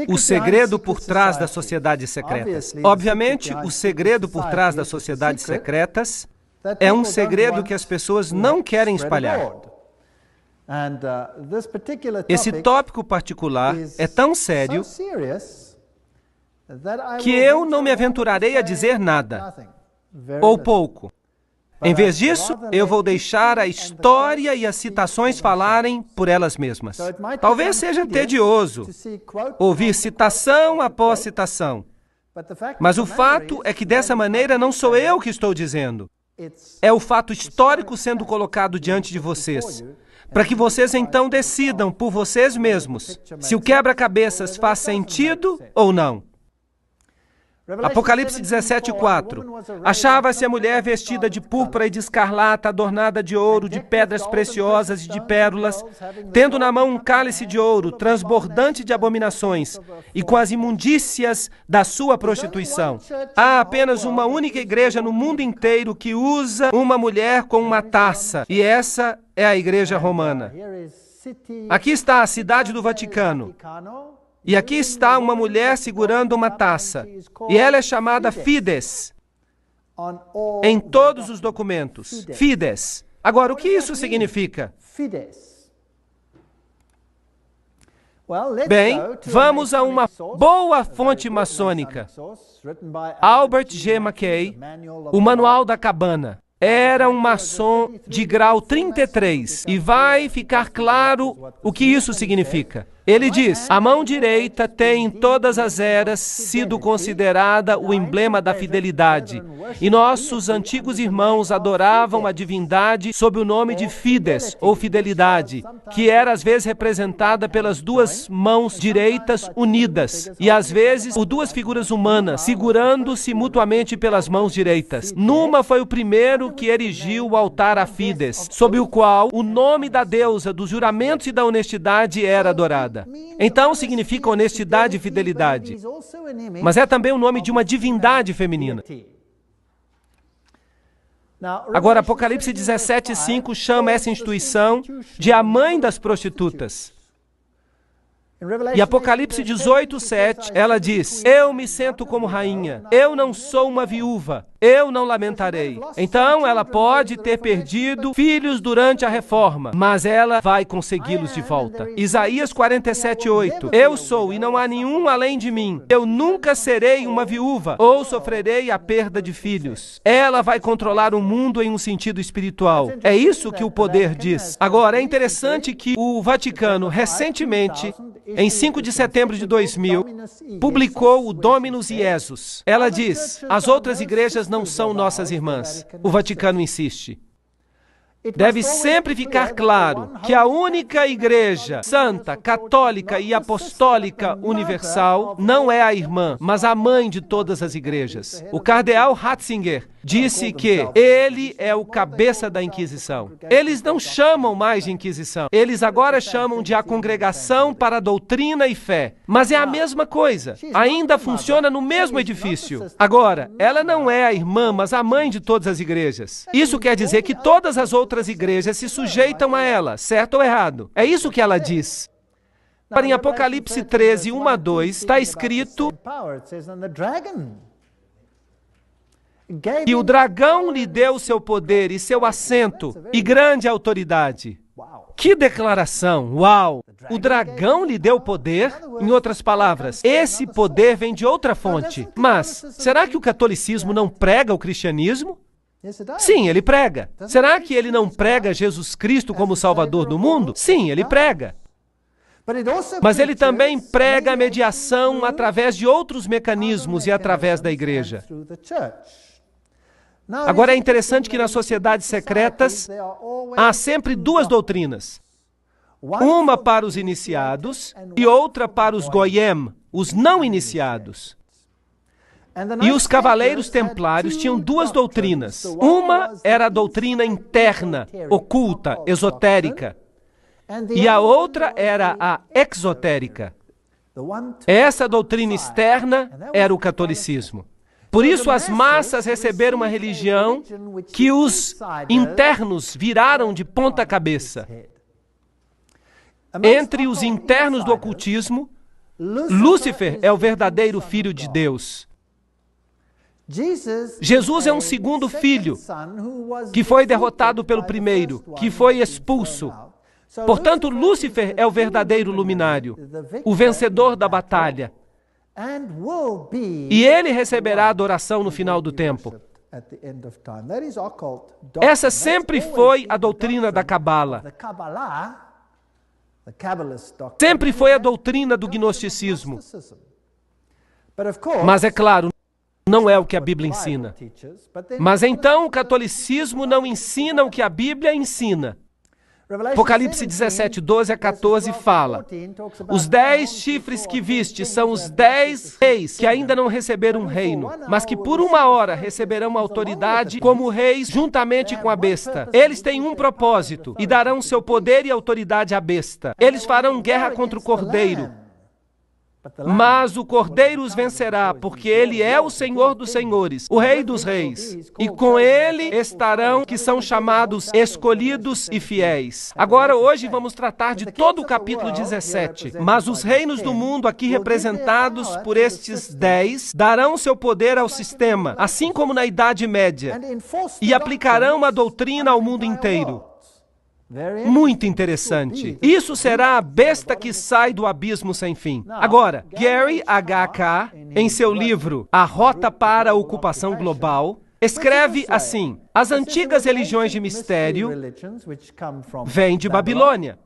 O segredo por trás das sociedades secretas. Obviamente, o segredo por trás das sociedades secretas é um segredo que as pessoas não querem espalhar. Esse tópico particular é tão sério que eu não me aventurarei a dizer nada, ou pouco. Em vez disso, eu vou deixar a história e as citações falarem por elas mesmas. Talvez seja tedioso ouvir citação após citação, mas o fato é que dessa maneira não sou eu que estou dizendo. É o fato histórico sendo colocado diante de vocês, para que vocês então decidam por vocês mesmos se o quebra-cabeças faz sentido ou não. Apocalipse 17:4. Achava-se a mulher vestida de púrpura e de escarlata, adornada de ouro, de pedras preciosas e de pérolas, tendo na mão um cálice de ouro, transbordante de abominações, e com as imundícias da sua prostituição. Há apenas uma única igreja no mundo inteiro que usa uma mulher com uma taça, e essa é a Igreja Romana. Aqui está a cidade do Vaticano. E aqui está uma mulher segurando uma taça. E ela é chamada Fides em todos os documentos. Fides. Agora, o que isso significa? Bem, vamos a uma boa fonte maçônica. Albert G. Mackay, o Manual da Cabana. Era um maçom de grau 33. E vai ficar claro o que isso significa. Ele diz: a mão direita tem em todas as eras sido considerada o emblema da fidelidade. E nossos antigos irmãos adoravam a divindade sob o nome de Fides, ou fidelidade, que era às vezes representada pelas duas mãos direitas unidas, e às vezes por duas figuras humanas, segurando-se mutuamente pelas mãos direitas. Numa foi o primeiro que erigiu o altar a Fides, sob o qual o nome da deusa dos juramentos e da honestidade era adorado. Então significa honestidade e fidelidade, mas é também o nome de uma divindade feminina. Agora, Apocalipse 17:5 chama essa instituição de a mãe das prostitutas. E Apocalipse 18:7, ela diz: eu me sento como rainha, eu não sou uma viúva, eu não lamentarei. Então ela pode ter perdido filhos durante a reforma, mas ela vai consegui-los de volta. Isaías 47:8, eu sou e não há nenhum além de mim, eu nunca serei uma viúva, ou sofrerei a perda de filhos. Ela vai controlar o mundo em um sentido espiritual. É isso que o poder diz. Agora, é interessante que o Vaticano, recentemente, em 5 de setembro de 2000, publicou o Dominus Iesus. Ela diz: as outras igrejas não são nossas irmãs. O Vaticano insiste. Deve sempre ficar claro que a única igreja santa, católica e apostólica universal não é a irmã, mas a mãe de todas as igrejas. O cardeal Ratzinger disse que ele é o cabeça da Inquisição. Eles não chamam mais de Inquisição. Eles agora chamam de a Congregação para a Doutrina e Fé. Mas é a mesma coisa. Ainda funciona no mesmo edifício. Agora, ela não é a irmã, mas a mãe de todas as igrejas. Isso quer dizer que todas as outras igrejas se sujeitam a ela, certo ou errado? É isso que ela diz. Em Apocalipse 13, 1-2, está escrito: e o dragão lhe deu seu poder e seu assento e grande autoridade. Que declaração! Uau! O dragão lhe deu poder? Em outras palavras, esse poder vem de outra fonte. Mas, será que o catolicismo não prega o cristianismo? Sim, ele prega. Será que ele não prega Jesus Cristo como Salvador do mundo? Sim, ele prega. Mas ele também prega a mediação através de outros mecanismos e através da igreja. Agora, é interessante que nas sociedades secretas há sempre duas doutrinas. Uma para os iniciados e outra para os goyim, os não iniciados. E os cavaleiros templários tinham duas doutrinas. Uma era a doutrina interna, oculta, esotérica. E a outra era a exotérica. Essa doutrina externa era o catolicismo. Por isso as massas receberam uma religião que os internos viraram de ponta cabeça. Entre os internos do ocultismo, Lúcifer é o verdadeiro filho de Deus. Jesus é um segundo filho que foi derrotado pelo primeiro, que foi expulso. Portanto, Lúcifer é o verdadeiro luminário, o vencedor da batalha. E ele receberá adoração no final do tempo. Essa sempre foi a doutrina da Cabala. Sempre foi a doutrina do gnosticismo. Mas é claro, não é o que a Bíblia ensina. Mas então o catolicismo não ensina o que a Bíblia ensina. Apocalipse 17, 12 a 14 fala: os 10 chifres que viste são os 10 reis que ainda não receberam um reino, mas que por uma hora receberão autoridade como reis juntamente com a besta. Eles têm um propósito e darão seu poder e autoridade à besta. Eles farão guerra contra o Cordeiro. Mas o Cordeiro os vencerá, porque ele é o Senhor dos senhores, o Rei dos reis. E com ele estarão que são chamados escolhidos e fiéis. Agora, hoje, vamos tratar de todo o capítulo 17. Mas os reinos do mundo, aqui representados por estes 10, darão seu poder ao sistema, assim como na Idade Média, e aplicarão a doutrina ao mundo inteiro. Muito interessante. Isso será a besta que sai do abismo sem fim. Agora, Gary H.K., em seu livro A Rota para a Ocupação Global, escreve assim: as antigas religiões de mistério vêm de Babilônia.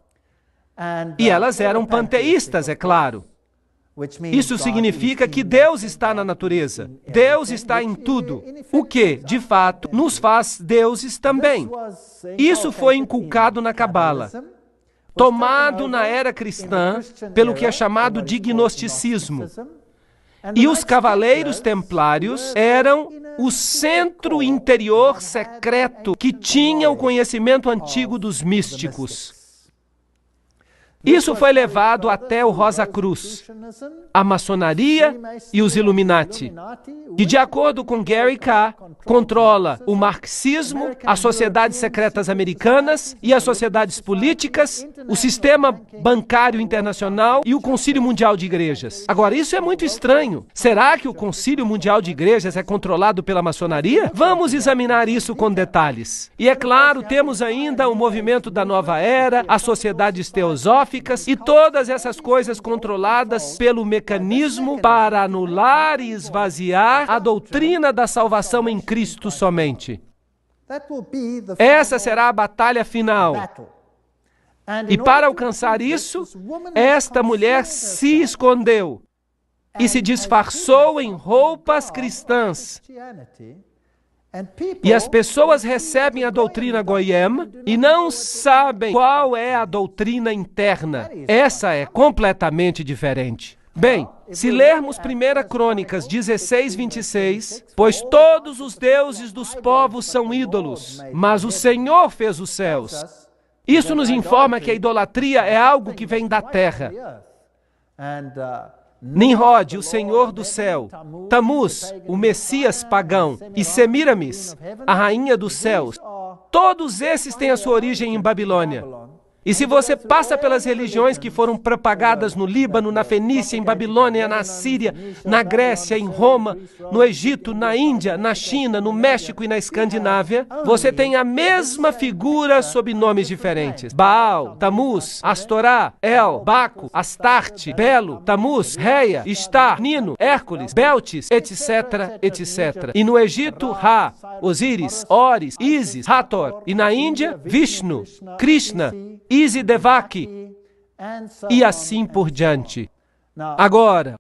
E elas eram panteístas, é claro. Isso significa que Deus está na natureza. Deus está em tudo. O que, de fato, nos faz deuses também. Isso foi inculcado na Cabala, tomado na era cristã pelo que é chamado de gnosticismo. E os cavaleiros templários eram o centro interior secreto que tinha o conhecimento antigo dos místicos. Isso foi levado até o Rosa Cruz, a maçonaria e os Illuminati, que, de acordo com Gary K., controla o marxismo, as sociedades secretas americanas e as sociedades políticas, o sistema bancário internacional e o Concílio Mundial de Igrejas. Agora, isso é muito estranho. Será que o Concílio Mundial de Igrejas é controlado pela maçonaria? Vamos examinar isso com detalhes. E é claro, temos ainda o movimento da Nova Era, as sociedades teosóficas, e todas essas coisas controladas pelo mecanismo para anular e esvaziar a doutrina da salvação em Cristo somente. Essa será a batalha final. E para alcançar isso, esta mulher se escondeu e se disfarçou em roupas cristãs. E as pessoas recebem a doutrina Goyim e não sabem qual é a doutrina interna. Essa é completamente diferente. Bem, se lermos 1 Crônicas 16, 26, pois todos os deuses dos povos são ídolos, mas o Senhor fez os céus. Isso nos informa que a idolatria é algo que vem da terra. Nimrod, o Senhor do céu, Tamuz, o Messias pagão, e Semiramis, a rainha dos céus, todos esses têm a sua origem em Babilônia. E se você passa pelas religiões que foram propagadas no Líbano, na Fenícia, em Babilônia, na Síria, na Grécia, em Roma, no Egito, na Índia, na China, no México e na Escandinávia, você tem a mesma figura sob nomes diferentes. Baal, Tamuz, Astorá, El, Baco, Astarte, Belo, Tamuz, Reia, Istar, Nino, Hércules, Beltis, etc., etc. E no Egito, Ra, Osíris, Oris, Ísis, Hathor. E na Índia, Vishnu, Krishna, Isidevaki, e assim por diante. Agora,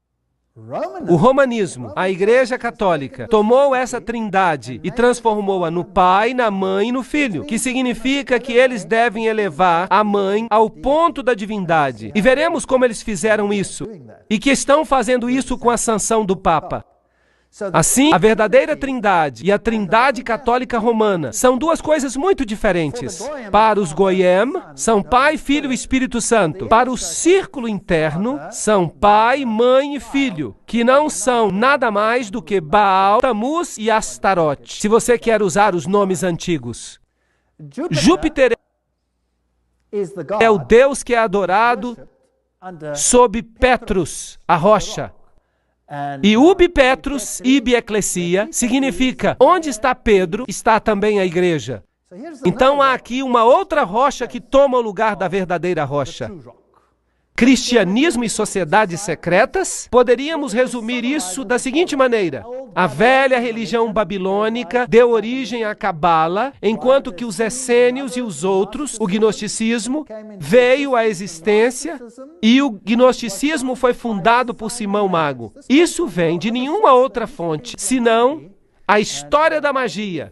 o romanismo, a Igreja Católica, tomou essa trindade e transformou-a no Pai, na Mãe e no Filho, que significa que eles devem elevar a Mãe ao ponto da divindade. E veremos como eles fizeram isso, e que estão fazendo isso com a sanção do Papa. Assim, a verdadeira trindade e a trindade católica romana são duas coisas muito diferentes. Para os Goyim, são Pai, Filho e Espírito Santo. Para o círculo interno, são Pai, Mãe e Filho, que não são nada mais do que Baal, Tamuz e Astarote, se você quer usar os nomes antigos. Júpiter é o Deus que é adorado sob Petrus, a rocha. E ubi Petrus, ibi ecclesia, significa, onde está Pedro, está também a igreja. Então há aqui uma outra rocha que toma o lugar da verdadeira rocha. Cristianismo e sociedades secretas? Poderíamos resumir isso da seguinte maneira: a velha religião babilônica deu origem à Cabala, enquanto que os essênios e os outros, o gnosticismo, veio à existência e o gnosticismo foi fundado por Simão Mago. Isso vem de nenhuma outra fonte, senão a história da magia,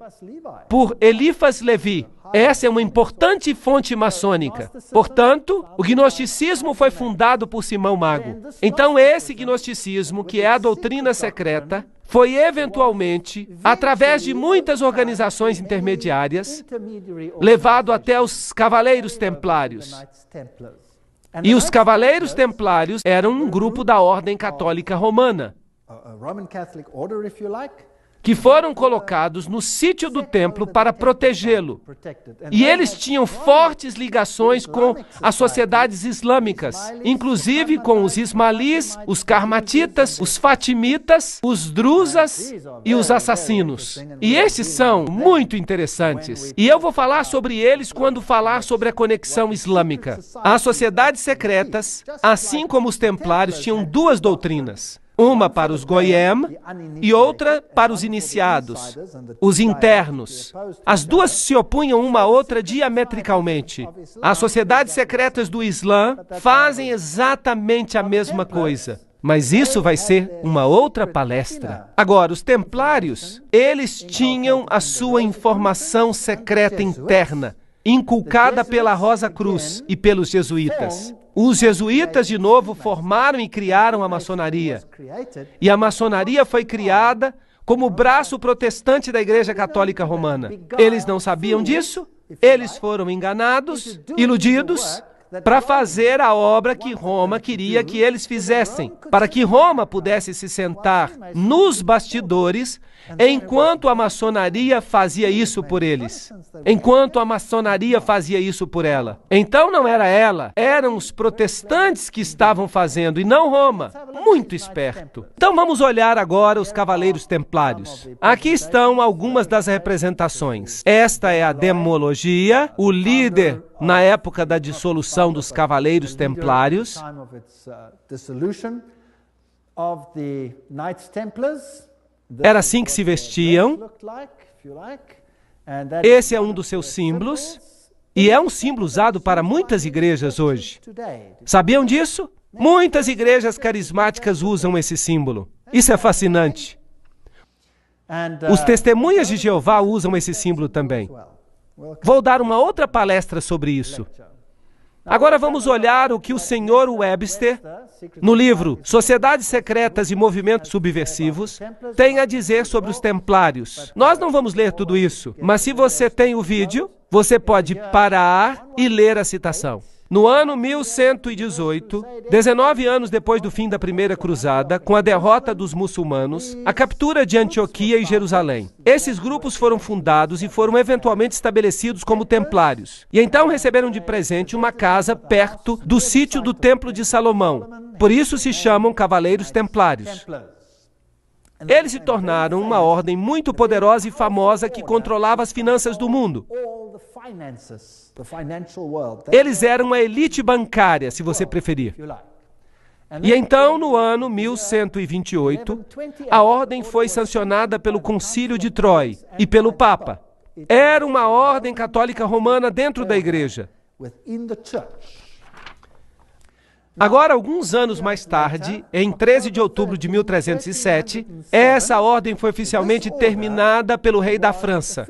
por Eliphas Levi. Essa é uma importante fonte maçônica. Portanto, o gnosticismo foi fundado por Simão Mago. Então, esse gnosticismo, que é a doutrina secreta, foi eventualmente, através de muitas organizações intermediárias, levado até os Cavaleiros Templários. E os Cavaleiros Templários eram um grupo da Ordem Católica Romana, que foram colocados no sítio do templo para protegê-lo. E eles tinham fortes ligações com as sociedades islâmicas, inclusive com os ismaelis, os carmatitas, os fatimitas, os druzas e os assassinos. E esses são muito interessantes. E eu vou falar sobre eles quando falar sobre a conexão islâmica. As sociedades secretas, assim como os templários, tinham duas doutrinas. Uma para os Goyim e outra para os iniciados, os internos. As duas se opunham uma à outra diametricalmente. As sociedades secretas do Islã fazem exatamente a mesma coisa. Mas isso vai ser uma outra palestra. Agora, os templários, eles tinham a sua informação secreta interna, inculcada pela Rosa Cruz e pelos jesuítas. Os jesuítas, de novo, formaram e criaram a maçonaria. E a maçonaria foi criada como o braço protestante da Igreja Católica Romana. Eles não sabiam disso, eles foram enganados, iludidos, para fazer a obra que Roma queria que eles fizessem, para que Roma pudesse se sentar nos bastidores, enquanto a maçonaria fazia isso por eles, enquanto a maçonaria fazia isso por ela. Então não era ela, eram os protestantes que estavam fazendo, e não Roma. Muito esperto. Então vamos olhar agora os Cavaleiros Templários. Aqui estão algumas das representações. Esta é a demologia, o líder na época da dissolução dos Cavaleiros Templários. Era assim que se vestiam. Esse é um dos seus símbolos, e é um símbolo usado para muitas igrejas hoje. Sabiam disso? Muitas igrejas carismáticas usam esse símbolo. Isso é fascinante. Os Testemunhas de Jeová usam esse símbolo também. Vou dar uma outra palestra sobre isso. Agora vamos olhar o que o Sr. Webster, no livro Sociedades Secretas e Movimentos Subversivos, tem a dizer sobre os templários. Nós não vamos ler tudo isso, mas se você tem o vídeo, você pode parar e ler a citação. No ano 1118, 19 anos depois do fim da Primeira Cruzada, com a derrota dos muçulmanos, a captura de Antioquia e Jerusalém. Esses grupos foram fundados e foram eventualmente estabelecidos como templários. E então receberam de presente uma casa perto do sítio do Templo de Salomão. Por isso se chamam Cavaleiros Templários. Eles se tornaram uma ordem muito poderosa e famosa que controlava as finanças do mundo. Eles eram a elite bancária, se você preferir. E então, no ano 1128, a ordem foi sancionada pelo Concílio de Troy e pelo Papa. Era uma ordem católica romana dentro da igreja. Agora, alguns anos mais tarde, em 13 de outubro de 1307, essa ordem foi oficialmente terminada pelo rei da França,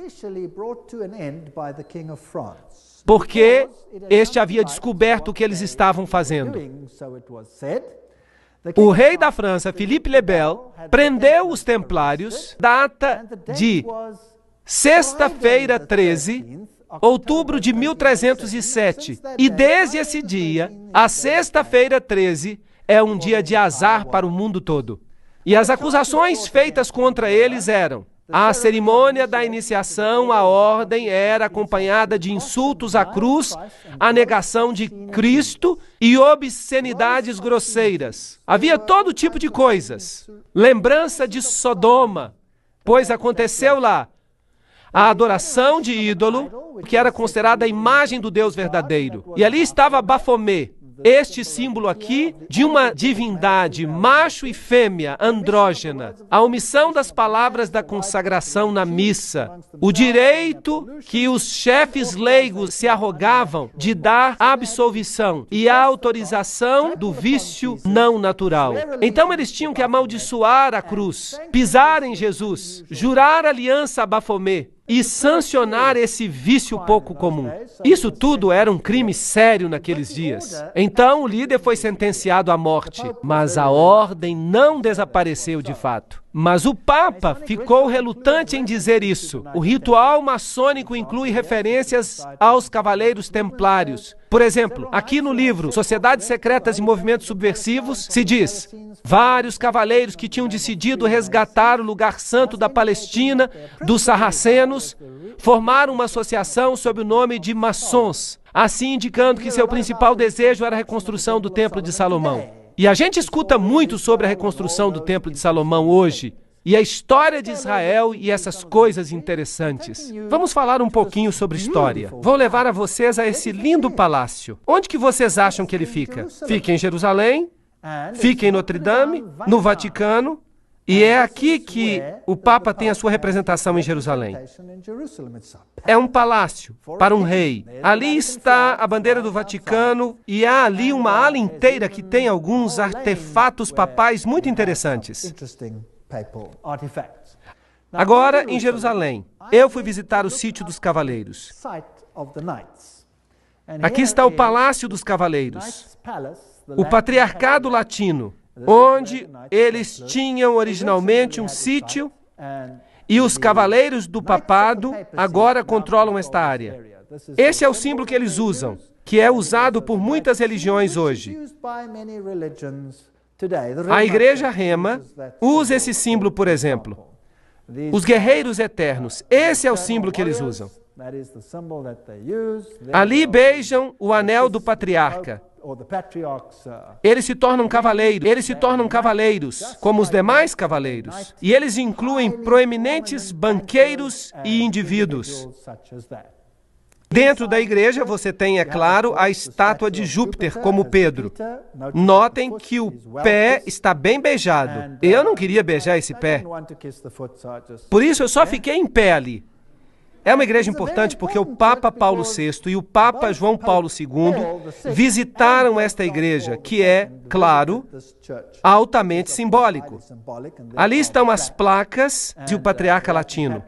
porque este havia descoberto o que eles estavam fazendo. O rei da França, Philippe le Bel, prendeu os templários, data de sexta-feira 13, outubro de 1307. E desde esse dia, a sexta-feira 13 é um dia de azar para o mundo todo. E as acusações feitas contra eles eram: A cerimônia da iniciação à ordem era acompanhada de insultos à cruz, a negação de Cristo e obscenidades grosseiras. Havia todo tipo de coisas. Lembrança de Sodoma, pois aconteceu lá a adoração de ídolo, que era considerada a imagem do Deus verdadeiro. E ali estava Bafomé, este símbolo aqui de uma divindade, macho e fêmea, andrógena. A omissão das palavras da consagração na missa. O direito que os chefes leigos se arrogavam de dar absolvição e a autorização do vício não natural. Então eles tinham que amaldiçoar a cruz, pisar em Jesus, jurar aliança a Bafomé e sancionar esse vício pouco comum. Isso tudo era um crime sério naqueles dias. Então o líder foi sentenciado à morte, mas a ordem não desapareceu de fato. Mas o Papa ficou relutante em dizer isso. O ritual maçônico inclui referências aos cavaleiros templários. Por exemplo, aqui no livro Sociedades Secretas e Movimentos Subversivos, se diz: vários cavaleiros que tinham decidido resgatar o lugar santo da Palestina, dos sarracenos, formaram uma associação sob o nome de maçons, assim indicando que seu principal desejo era a reconstrução do Templo de Salomão. E a gente escuta muito sobre a reconstrução do Templo de Salomão hoje, e a história de Israel e essas coisas interessantes. Vamos falar um pouquinho sobre história. Vou levar a vocês a esse lindo palácio. Onde que vocês acham que ele fica? Fica em Jerusalém, fica em Notre Dame, no Vaticano, e é aqui que o Papa tem a sua representação em Jerusalém. É um palácio para um rei. Ali está a bandeira do Vaticano e há ali uma ala inteira que tem alguns artefatos papais muito interessantes. Agora, em Jerusalém, eu fui visitar o sítio dos cavaleiros. Aqui está o Palácio dos Cavaleiros, o patriarcado latino, onde eles tinham originalmente um sítio e os cavaleiros do papado agora controlam esta área. Esse é o símbolo que eles usam, que é usado por muitas religiões hoje. A Igreja Rema usa esse símbolo, por exemplo. Os guerreiros eternos, esse é o símbolo que eles usam. Ali beijam o anel do patriarca. Eles se tornam cavaleiros, como os demais cavaleiros. E eles incluem proeminentes banqueiros e indivíduos. Dentro da igreja você tem, é claro, a estátua de Júpiter como Pedro. Notem que o pé está bem beijado. Eu não queria beijar esse pé. Por isso eu só fiquei em pé ali. É uma igreja importante porque o Papa Paulo VI e o Papa João Paulo II visitaram esta igreja, que é, claro, altamente simbólico. Ali estão as placas do patriarca latino.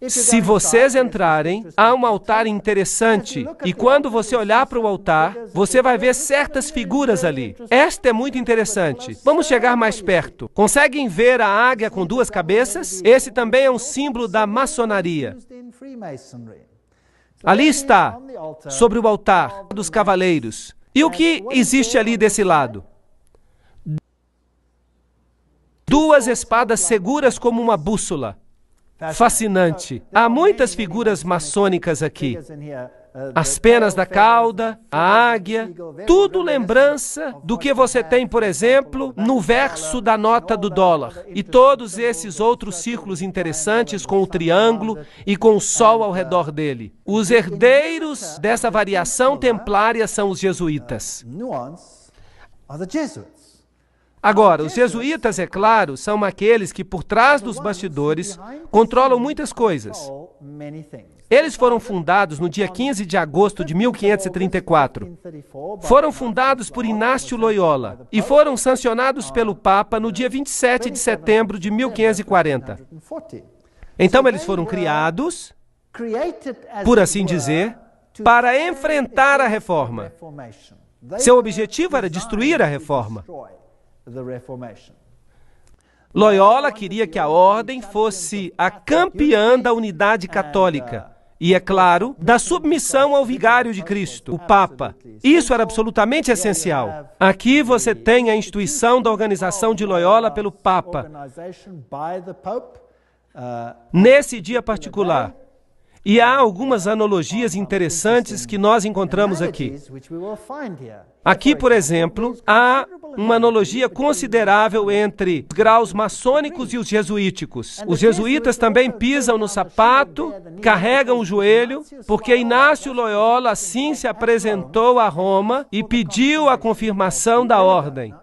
Se vocês entrarem, há um altar interessante, e quando você olhar para o altar, você vai ver certas figuras ali. Esta é muito interessante. Vamos chegar mais perto. Conseguem ver a águia com duas cabeças? Esse também é um símbolo da maçonaria. Ali está, sobre o altar dos cavaleiros. E o que existe ali desse lado? Duas espadas seguras como uma bússola. Fascinante. Há muitas figuras maçônicas aqui. As penas da cauda, a águia, tudo lembrança do que você tem, por exemplo, no verso da nota do dólar. E todos esses outros círculos interessantes com o triângulo e com o sol ao redor dele. Os herdeiros dessa variação templária são os jesuítas. Agora, os jesuítas, é claro, são aqueles que por trás dos bastidores controlam muitas coisas. Eles foram fundados no dia 15 de agosto de 1534. Foram fundados por Inácio Loyola e foram sancionados pelo Papa no dia 27 de setembro de 1540. Então eles foram criados, por assim dizer, para enfrentar a reforma. Seu objetivo era destruir a reforma. Loyola queria que a ordem fosse a campeã da unidade católica. e, é claro, da submissão ao vigário de Cristo, o Papa. Isso era absolutamente essencial. Aqui você tem a instituição da organização de Loyola pelo Papa. Nesse dia particular. E há algumas analogias interessantes que nós encontramos aqui. Aqui, por exemplo, há uma analogia considerável entre os graus maçônicos e os jesuíticos. Os jesuítas também pisam no sapato, carregam o joelho, porque Inácio Loyola assim se apresentou a Roma e pediu a confirmação da ordem.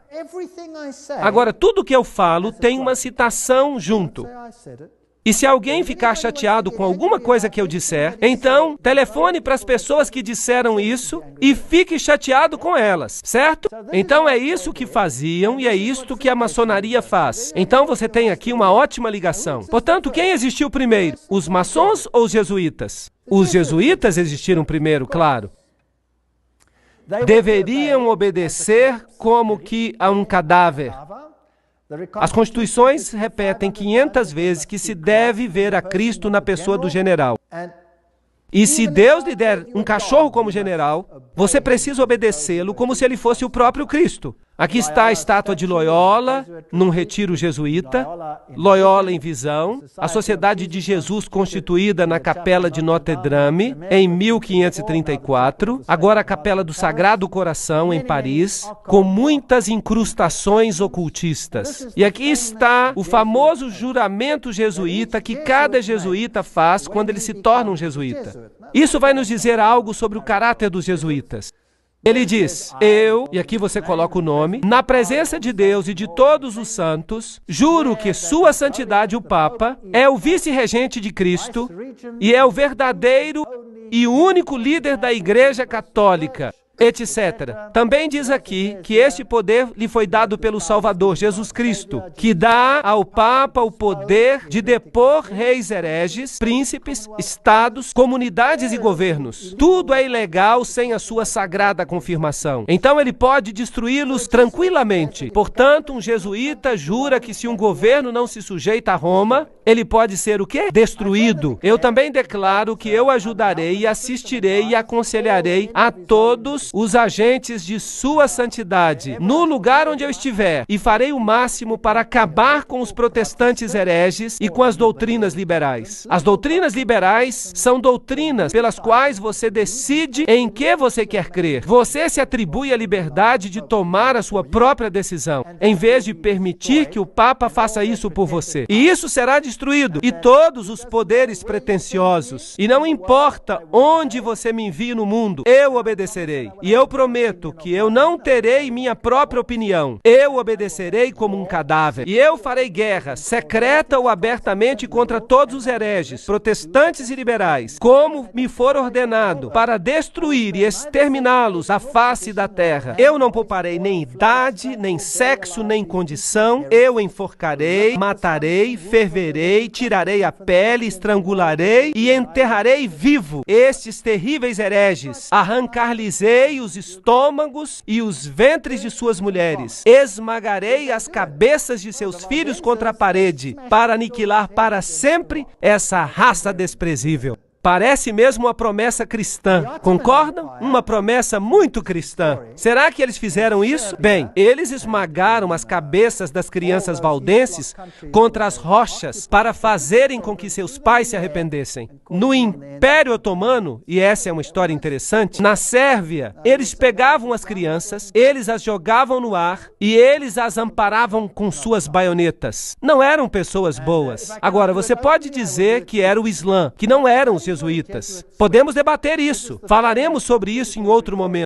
Agora, tudo que eu falo tem uma citação junto. E se alguém ficar chateado com alguma coisa que eu disser, então telefone para as pessoas que disseram isso e fique chateado com elas, certo? Então é isso que faziam e é isto que a maçonaria faz. Então você tem aqui uma ótima ligação. Portanto, quem existiu primeiro? Os maçons ou os jesuítas? Os jesuítas existiram primeiro, claro. Deveriam obedecer como que a um cadáver. As constituições repetem 500 vezes que se deve ver a Cristo na pessoa do general. E se Deus lhe der um cachorro como general, você precisa obedecê-lo como se ele fosse o próprio Cristo. Aqui está a estátua de Loyola, num retiro jesuíta, Loyola em visão, a Sociedade de Jesus constituída na Capela de Notre-Dame, em 1534, agora a Capela do Sagrado Coração, em Paris, com muitas incrustações ocultistas. E aqui está o famoso juramento jesuíta que cada jesuíta faz quando ele se torna um jesuíta. Isso vai nos dizer algo sobre o caráter dos jesuítas. Ele diz, eu, e aqui você coloca o nome, na presença de Deus e de todos os santos, juro que Sua Santidade o Papa é o vice-regente de Cristo e é o verdadeiro e único líder da Igreja Católica, etc. Também diz aqui que este poder lhe foi dado pelo Salvador, Jesus Cristo, que dá ao Papa o poder de depor reis hereges, príncipes, estados, comunidades e governos. Tudo é ilegal sem a sua sagrada confirmação. Então ele pode destruí-los tranquilamente. Portanto, um jesuíta jura que se um governo não se sujeita a Roma, ele pode ser o quê? Destruído. Eu também declaro que eu ajudarei e assistirei e aconselharei a todos os agentes de Sua Santidade, no lugar onde eu estiver, e farei o máximo para acabar com os protestantes hereges e com as doutrinas liberais. As doutrinas liberais são doutrinas pelas quais você decide em que você quer crer. Você se atribui a liberdade de tomar a sua própria decisão, em vez de permitir que o Papa faça isso por você. E isso será destruído, e todos os poderes pretensiosos. E não importa onde você me envie no mundo, eu obedecerei. E eu prometo que eu não terei minha própria opinião. Eu obedecerei como um cadáver. E eu farei guerra, secreta ou abertamente, contra todos os hereges, protestantes e liberais, como me for ordenado, para destruir e exterminá-los à face da terra. Eu não pouparei nem idade, nem sexo, nem condição. Eu enforcarei, matarei, ferverei, tirarei a pele, estrangularei e enterrarei vivo estes terríveis hereges. Arrancar-lhes-ei os estômagos e os ventres de suas mulheres. Esmagarei as cabeças de seus filhos contra a parede, para aniquilar para sempre essa raça desprezível. Parece mesmo uma promessa cristã, concordam? Uma promessa muito cristã. Será que eles fizeram isso? Bem, eles esmagaram as cabeças das crianças valdenses contra as rochas para fazerem com que seus pais se arrependessem. No Império Otomano, e essa é uma história interessante, na Sérvia, eles pegavam as crianças, eles as jogavam no ar e eles as amparavam com suas baionetas. Não eram pessoas boas. Agora, você pode dizer que era o Islã, que não eram os jesuítas. Podemos debater isso. Falaremos sobre isso em outro momento.